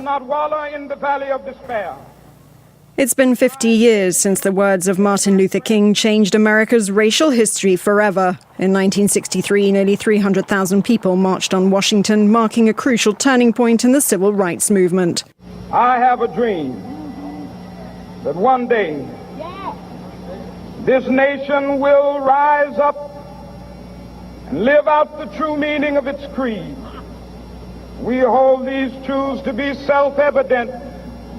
Not wallow in the valley of despair. It's been 50 years since the words of Martin Luther King changed America's racial history forever. In 1963, nearly 300,000 people marched on Washington, marking a crucial turning point in the civil rights movement. I have a dream that one day this nation will rise up and live out the true meaning of its creed. We hold these truths to be self-evident,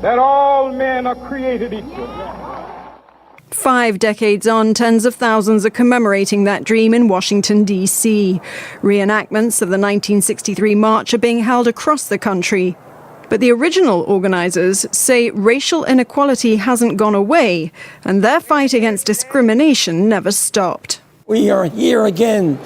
that all men are created equal. 5 decades on, tens of thousands are commemorating that dream in Washington, D.C. Reenactments of the 1963 march are being held across the country. But the original organizers say racial inequality hasn't gone away, and their fight against discrimination never stopped. We are here again,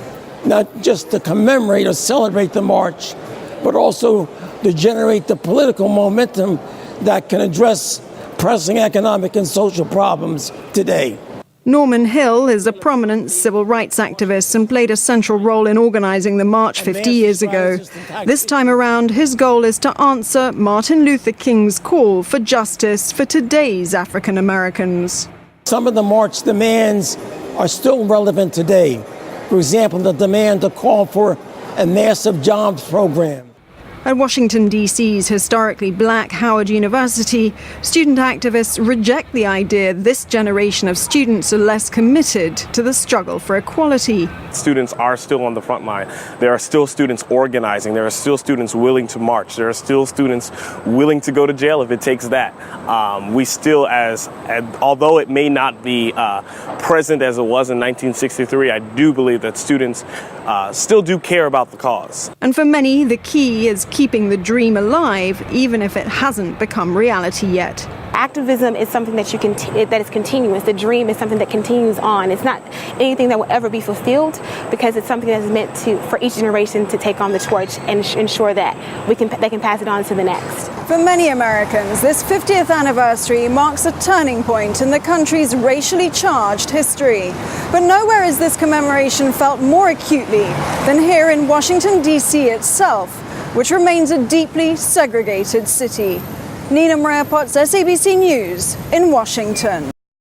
not just to commemorate or celebrate the march, but also to generate the political momentum that can address pressing economic and social problems today. Norman Hill is a prominent civil rights activist and played a central role in organizing the march 50 years ago. This time around, his goal is to answer Martin Luther King's call for justice for today's African Americans. Some of the march demands are still relevant today. For example, the demand to call for a massive jobs program. At Washington, D.C.'s historically black Howard University, student activists reject the idea this generation of students are less committed to the struggle for equality. Students are still on the front line. There are still students organizing. There are still students willing to march. There are still students willing to go to jail if it takes that. We still, although it may not be present as it was in 1963, I do believe that students still do care about the cause. And for many, the key is keeping the dream alive, even if it hasn't become reality yet. Activism is something that that is continuous. The dream is something that continues on. It's not anything that will ever be fulfilled, because it's something that is meant for each generation to take on the torch and ensure that they can pass it on to the next. For many Americans, this 50th anniversary marks a turning point in the country's racially charged history. But nowhere is this commemoration felt more acutely than here in Washington, D.C. itself, which remains a deeply segregated city. Nina Maria Potts, SABC News in Washington.